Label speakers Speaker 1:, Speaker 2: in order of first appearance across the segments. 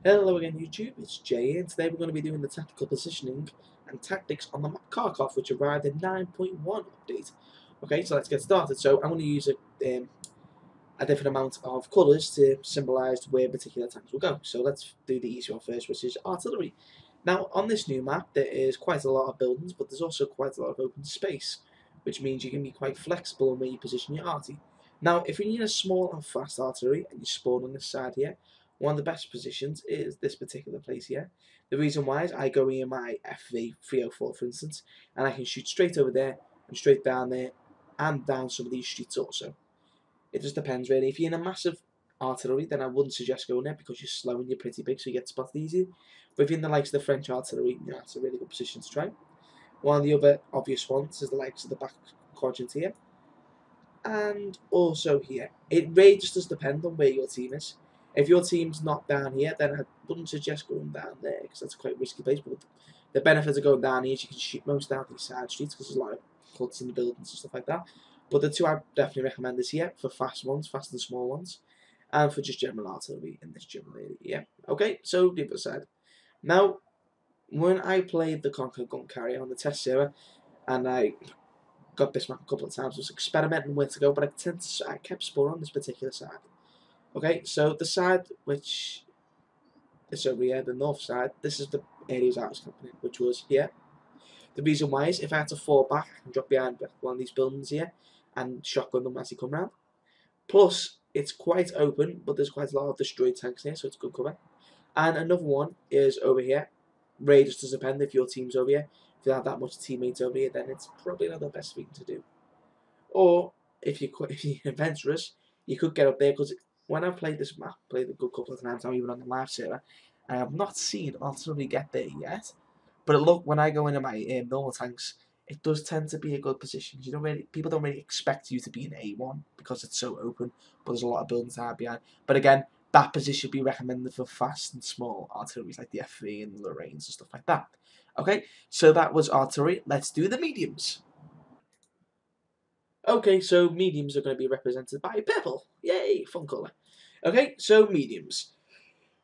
Speaker 1: Hello again YouTube, it's Jay, and today we're going to be doing the tactical positioning and tactics on the map Kharkov, which arrived in 9.1 update. Okay, so let's get started. So I'm going to use a different amount of colours to symbolise where particular tanks will go. So let's do the easy one first, which is artillery. Now on this new map there is quite a lot of buildings, but there's also quite a lot of open space, which means you can be quite flexible in where you position your arty. Now if you need a small and fast artillery and you spawn on this side here, one of the best positions is this particular place here. The reason why is I go in my FV 304 for instance, and I can shoot straight over there and straight down there and down some of these streets also. It just depends really. If you're in a massive artillery, then I wouldn't suggest going there because you're slow and you're pretty big, so you get spotted easy. But if you're in the likes of the French artillery, yeah, it's a really good position to try. One of the other obvious ones is the likes of the back quadrant here. And also here. It really just does depend on where your team is. If your team's not down here, then I wouldn't suggest going down there because that's quite a risky place. But the benefit of going down here is you can shoot most down these side streets because there's a lot of cuts in the buildings and stuff like that. But the two I definitely recommend is here for fast ones, fast and small ones, and for just general artillery in this general area. Yeah. Okay, so the other side. Now, when I played the Kharkov gun carrier on the test server, and I got this map a couple of times, I was experimenting where to go, but I kept spawning on this particular side. Okay, so the side which is over here, the north side, this is the areas I was camping in, which was here. The reason why is if I had to fall back, I can drop behind one of these buildings here and shotgun them as they come round. Plus, it's quite open, but there's quite a lot of destroyed tanks here, so it's good cover. And another one is over here. Really just does depend if your team's over here. If you have that much teammates over here, then it's probably not the best thing to do. Or if you're adventurous, you could get up there because when I've played this map, played a good couple of times now, even on the live server, I have not seen artillery get there yet. But look, when I go into my normal tanks, it does tend to be a good position. People don't really expect you to be in A1 because it's so open, but there's a lot of buildings that are behind. But again, that position should be recommended for fast and small artilleries like the F3 and the Lorraines and stuff like that. Okay, so that was artillery. Let's do the mediums. Okay, so mediums are going to be represented by purple. Yay, fun colour. Okay, so mediums.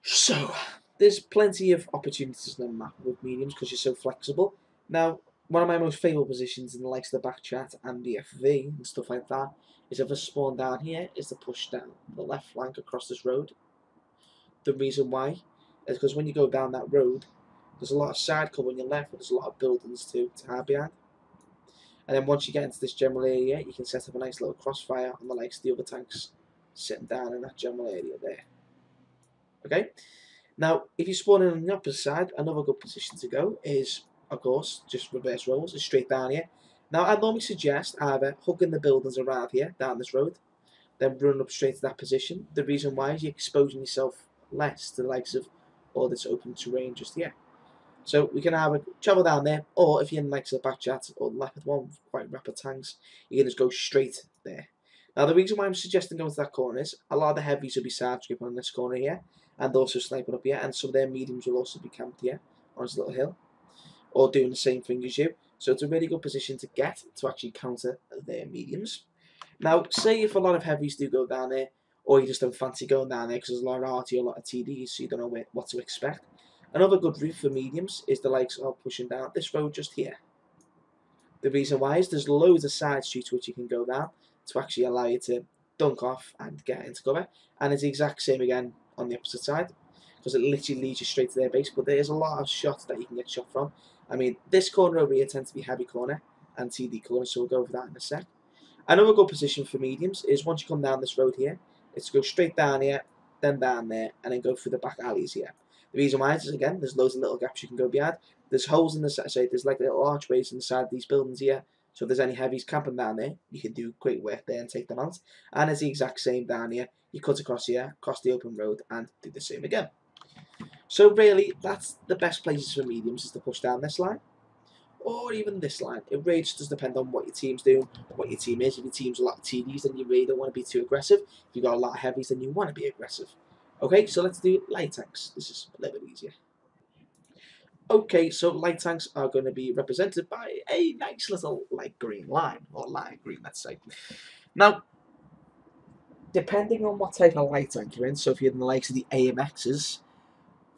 Speaker 1: So, there's plenty of opportunities on the map with mediums because you're so flexible. Now, one of my most favourite positions in the likes of the back chat and the FV and stuff like that is if I spawn down here, is to push down the left flank across this road. The reason why is because when you go down that road, there's a lot of side cover on your left, but there's a lot of buildings too to hide behind. And then once you get into this general area, you can set up a nice little crossfire on the likes of the other tanks sitting down in that general area there. Okay? Now, if you spawn in on the opposite side, another good position to go is, of course, just reverse rolls, is straight down here. Now, I'd normally suggest either hugging the buildings around here, down this road, then running up straight to that position. The reason why is you're exposing yourself less to the likes of all this open terrain just here. So we can either travel down there, or if you're in the likes of the back chat or the leopard one with quite rapid tanks, you can just go straight there. Now the reason why I'm suggesting going to that corner is a lot of the heavies will be side stripping on this corner here, and also sniping up here, and some of their mediums will also be camped here on this little hill, or doing the same thing as you. So it's a really good position to get to actually counter their mediums. Now, say if a lot of heavies do go down there, or you just don't fancy going down there because there's a lot of RT or a lot of TDs, so you don't know what to expect. Another good route for mediums is the likes of pushing down this road just here. The reason why is there's loads of side streets which you can go down to actually allow you to dunk off and get into cover. And it's the exact same again on the opposite side, because it literally leads you straight to their base. But there's a lot of shots that you can get shot from. I mean, this corner over here tends to be heavy corner and TD corner, so we'll go over that in a sec. Another good position for mediums is once you come down this road here, it's to go straight down here, then down there, and then go through the back alleys here. The reason why is, again, there's loads of little gaps you can go behind. There's holes in the side, there's like little archways inside these buildings here. So if there's any heavies camping down there, you can do great work there and take them out. And it's the exact same down here. You cut across here, across the open road, and do the same again. So really, that's the best places for mediums, is to push down this line, or even this line. It really just does depend on what your team's doing, what your team is. If your team's a lot of TDs, then you really don't want to be too aggressive. If you've got a lot of heavies, then you want to be aggressive. Okay, so let's do light tanks. This is a little bit easier. Okay, so light tanks are going to be represented by a nice little light green line, or light green, let's say. Now, depending on what type of light tank you're in, so if you're in the likes of the AMXs,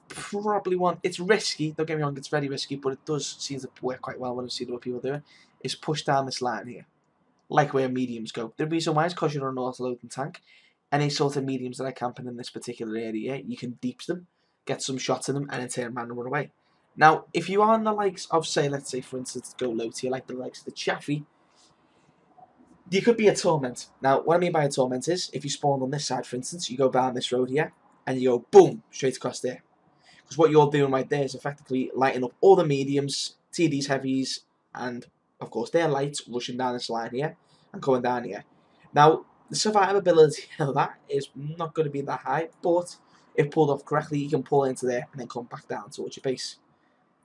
Speaker 1: probably want, it's risky, don't get me wrong, it's very risky, but it does seem to work quite well when I see other people do it, is push down this line here, like where mediums go. The reason why is because you're on an auto-loading tank. Any sort of mediums that are camping in this particular area, you can deep them, get some shots in them, and then turn around and run away. Now, if you are on the likes of, say, let's say, for instance, go low tier, like the likes of the Chaffee, you could be a torment. Now, what I mean by a torment is, if you spawn on this side, for instance, you go down this road here, and you go, boom, straight across there. Because what you're doing right there is effectively lighting up all the mediums, TDs, heavies, and, of course, their lights rushing down this line here, and coming down here. Now, the survivability of that is not going to be that high, but if pulled off correctly, you can pull into there and then come back down towards your base.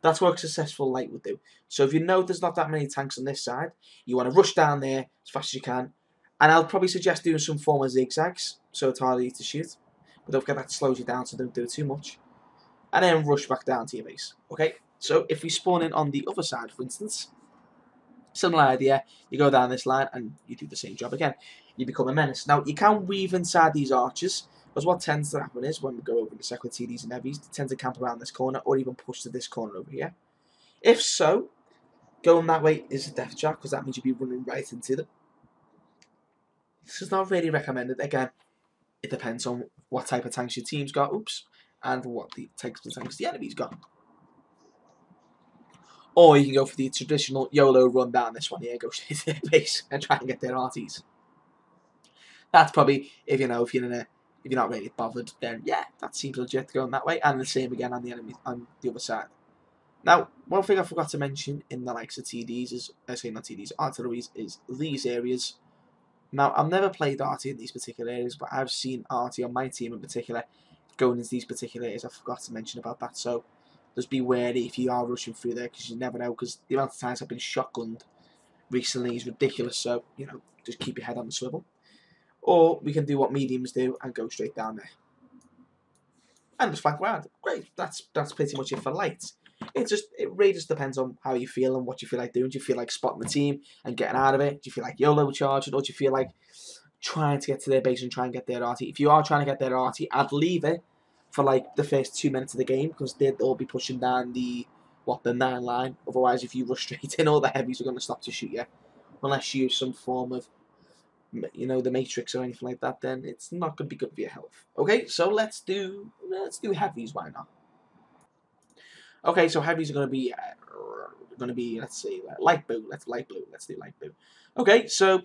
Speaker 1: That's what a successful light would do. So if you know there's not that many tanks on this side, you want to rush down there as fast as you can. And I'll probably suggest doing some form of zigzags, so it's harder to shoot. But don't forget that slows you down, so don't do it too much. And then rush back down to your base. Okay, so if we spawn in on the other side, for instance, similar idea, you go down this line and you do the same job again. You become a menace. Now, you can weave inside these arches, because what tends to happen is, when we go over the second TDs and heavies, they tend to camp around this corner, or even push to this corner over here. If so, going that way is a death trap, because that means you'll be running right into them. This is not really recommended. Again, it depends on what type of tanks your team's got, and what the types of tanks the enemy's got. Or you can go for the traditional YOLO run down this one here, go straight to their base and try and get their RTs. That's probably, if you're not really bothered, then yeah, that seems legit going that way. And the same again on the enemy on the other side. Now, one thing I forgot to mention in the likes of TDs is, not TDs, artilleries, is these areas. Now, I've never played arty in these particular areas, but I've seen arty on my team in particular going into these particular areas. I forgot to mention about that, so just be wary if you are rushing through there, because you never know, because the amount of times I've been shotgunned recently is ridiculous, so, you know, just keep your head on the swivel. Or we can do what mediums do and go straight down there. And just flank around. Great, that's pretty much it for lights. It really just depends on how you feel and what you feel like doing. Do you feel like spotting the team and getting out of it? Do you feel like YOLO charging? Or do you feel like trying to get to their base and try and get their RT? If you are trying to get their RT, I'd leave it for like the first 2 minutes of the game, because they'd all be pushing down the 9 line. Otherwise, if you rush straight in, all the heavies are going to stop to shoot you. Unless you use some form of, you know, the Matrix or anything like that, then it's not going to be good for your health. Okay, so let's do heavies. Why not? Okay, so heavies are going to be let's see, light blue. Let's light blue. Let's do light blue. Okay, so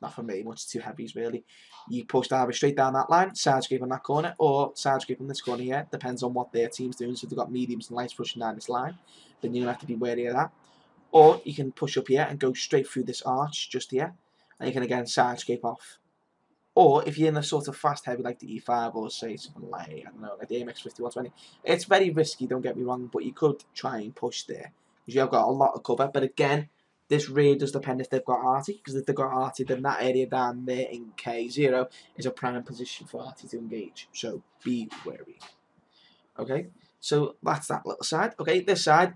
Speaker 1: not for me. Much too heavies really. You push either straight down that line, side scrape on that corner, or side scrape on this corner here. Depends on what their team's doing. So if they've got mediums and lights pushing down this line, then you're gonna have to be wary of that. Or you can push up here and go straight through this arch just here, and you can again side scrape off. Or if you're in a sort of fast heavy like the E5 or say something like, I don't know, like the AMX 5120, it's very risky, don't get me wrong, but you could try and push there, because you've got a lot of cover. But again, this really does depend if they've got arty, because if they've got arty, then that area down there in K0 is a prime position for arty to engage, so be wary. Okay, so that's that little side. Okay, this side,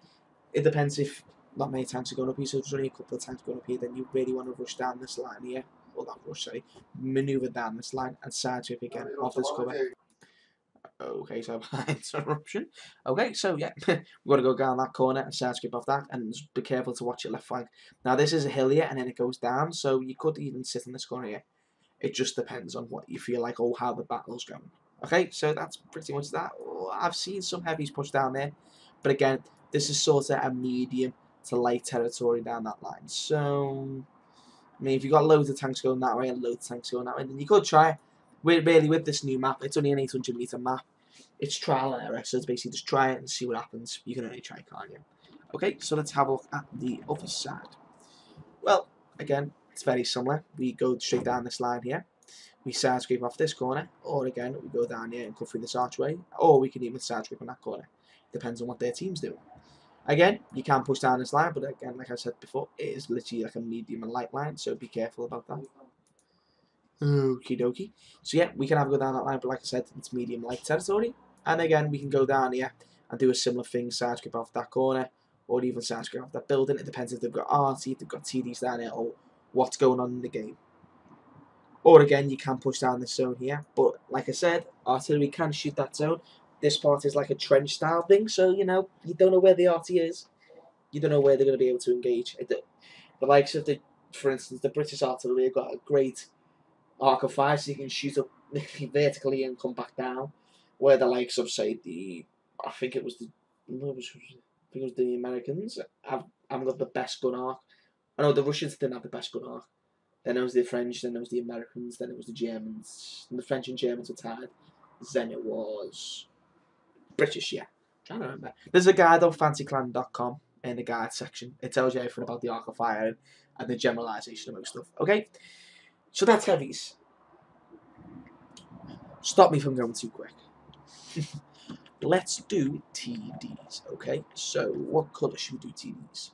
Speaker 1: it depends if not many tanks are going up here, so there's only a couple of tanks going up here, then you really want to rush down this line here. Well, not rush, sorry, maneuver down this line and side scrape again off this cover. Okay, so interruption. Okay, so yeah, we've got to go down that corner and side scrape off that, and just be careful to watch your left flank. Now, this is a hill here, and then it goes down, so you could even sit in this corner here. It just depends on what you feel like or how the battle's going. Okay, so that's pretty much that. I've seen some heavies push down there, but again, this is sort of a medium to light territory down that line. So, I mean, if you've got loads of tanks going that way and loads of tanks going that way, then you could try. Really, with this new map, it's only an 800 meter map. It's trial and error, so it's basically just try it and see what happens. You can only try, can't you? Okay, so let's have a look at the other side. Well, again, it's very similar. We go straight down this line here. We side scrape off this corner, or again, we go down here and cut through this archway, or we can even side scrape on that corner. Depends on what their team's doing. Again, you can push down this line, but again, like I said before, it is literally like a medium and light line, so be careful about that. Okie dokie. So yeah, we can have a go down that line, but like I said, it's medium light territory. And again, we can go down here and do a similar thing, side scrape off that corner, or even side scrape off that building. It depends if they've got RT, if they've got TDs down here, or what's going on in the game. Or again, you can push down this zone here, but like I said, artillery can shoot that zone, this part is like a trench style thing, so you know you don't know where the RT is, you don't know where they're going to be able to engage. The likes of for instance, the British artillery have got a great arc of fire, so you can shoot up vertically and come back down. Where the likes of say I think it was the Americans haven't got the best gun arc. I know the Russians didn't have the best gun arc. Then it was the French, then it was the Americans, then it was the Germans. And the French and Germans were tied. Then it was British, yeah. I'm trying to remember. There's a guide on fancyclan.com in the guide section. It tells you everything about the arc of fire and the generalisation of most stuff. Okay? So that's heavies. Stop me from going too quick. Let's do TDs, okay? So what colour should we do TDs?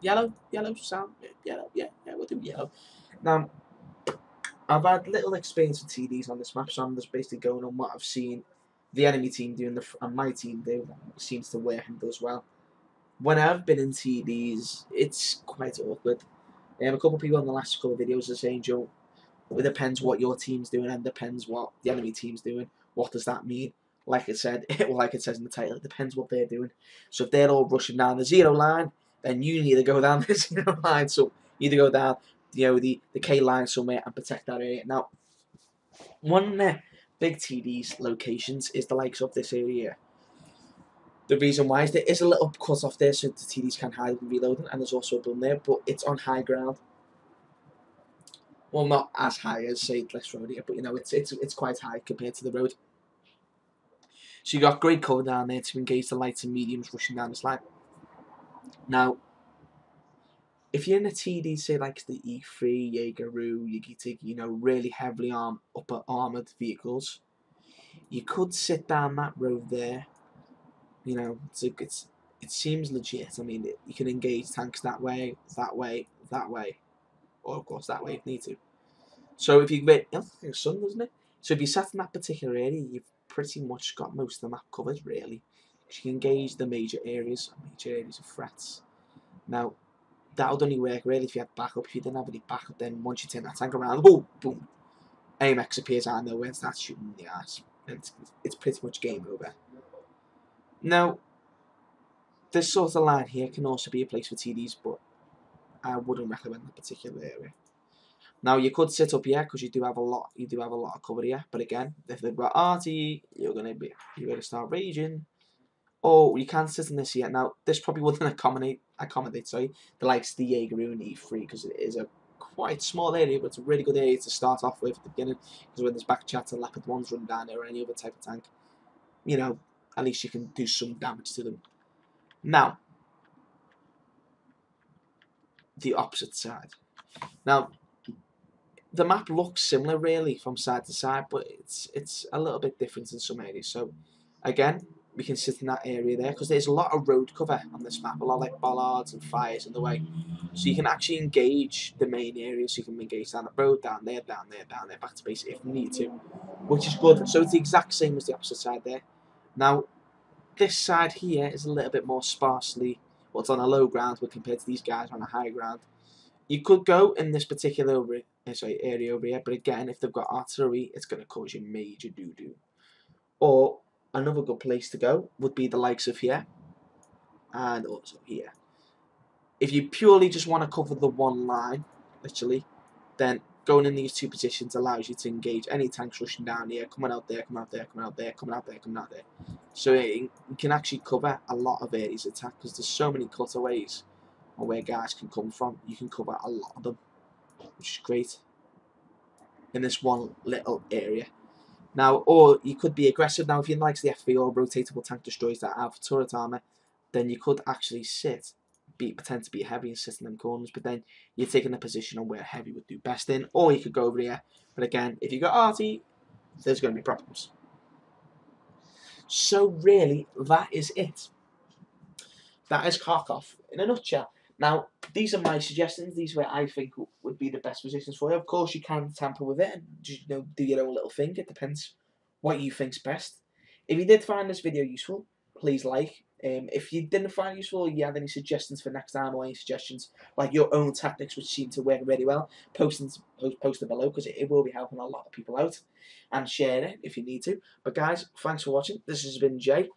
Speaker 1: Yellow sound, yellow, yeah, we'll do yellow. Now, I've had little experience with TDs on this map, so I'm just basically going on what I've seen the enemy team do and my team do. It seems to work and does well. When I've been in TDs, it's quite awkward. A couple of people on the last couple of videos are saying, Joe, it depends what your team's doing and depends what the enemy team's doing. What does that mean? Like it says in the title, it depends what they're doing. So if they're all rushing down the 0 line, then you need to go down the 0 line. So you need to go down, the K line somewhere and protect that area. Now, one big TD's locations is the likes of this area. The reason why is there is a little cut off there so the TDs can hide and reload, and there's also a button there, but it's on high ground. Well, not as high as say Less Road here, but it's quite high compared to the road. So you got great cover down there to engage the lights and mediums rushing down the line. Now, if you're in a TD, say like the E3, Jaegeru, Yagiti, really heavily upper armoured vehicles, you could sit down that road there. It seems legit. I mean, you can engage tanks that way, or of course that way if need to. So if you wait, the sun, doesn't it? So if you sat in that particular area, you've pretty much got most of the map covered, really. You can engage the major areas of threats. Now, that would only work really if you had backup. If you didn't have any backup, then once you turn that tank around, boom, boom, AMX appears out of nowhere and starts shooting in the ass. It's pretty much game over. Now, this sort of line here can also be a place for TDs, but I wouldn't recommend that particular area. Now you could sit up here because you do have a lot of cover here. But again, if they've got RT, you're gonna start raging. Or you can sit in this here. Now this probably wouldn't accommodate the likes of the Jaegeru and E3 because it is a quite small area, but it's a really good area to start off with at the beginning. Because when there's back chats and leopard ones run down there or any other type of tank, at least you can do some damage to them. Now, the opposite side. Now, the map looks similar really from side to side, but it's a little bit different in some areas. So, again, we can sit in that area there because there's a lot of road cover on this map, a lot of like bollards and fires in the way. So you can actually engage the main areas. So you can engage down the road, down there, back to base if you need to, which is good. So it's the exact same as the opposite side there. Now, this side here is a little bit more sparsely, well, it's on a low ground, but compared to these guys on a high ground. You could go in this particular area over here, but again, if they've got artillery, it's going to cause you major doo-doo. Or another good place to go would be the likes of here, and also here. If you purely just want to cover the one line, literally, then going in these two positions allows you to engage any tanks rushing down here, coming out there, coming out there, coming out there, coming out there, coming out there. So you can actually cover a lot of areas of attack because there's so many cutaways on where guys can come from. You can cover a lot of them, which is great in this one little area. Now, or you could be aggressive. Now, if you like the FV or rotatable tank destroyers that have turret armor, then you could actually pretend to be heavy and sit in them corners, but then you're taking a position on where heavy would do best in, or you could go over here. But again, if you got RT, there's going to be problems. So really, that is it. That is Kharkov in a nutshell. Now, these are my suggestions. These are where I think would be the best positions for you. Of course, you can tamper with it and just do your own little thing. It depends what you think's best. If you did find this video useful, please like, If you didn't find it useful, or you had any suggestions for next time, or any suggestions like your own tactics which seem to work really well, post it below, because it will be helping a lot of people out, and share it if you need to. But guys, thanks for watching. This has been Jay,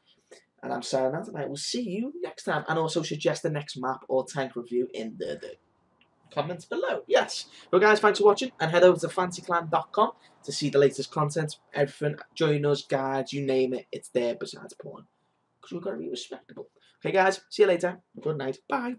Speaker 1: and I'm signing out, and I will see you next time. And also suggest the next map or tank review in the comments below. Yes. But guys, thanks for watching, and head over to fancyclan.com to see the latest content, everything. Join us, guides, you name it, it's there besides porn. Because we've got to be respectable. Okay, guys, see you later. Good night. Bye.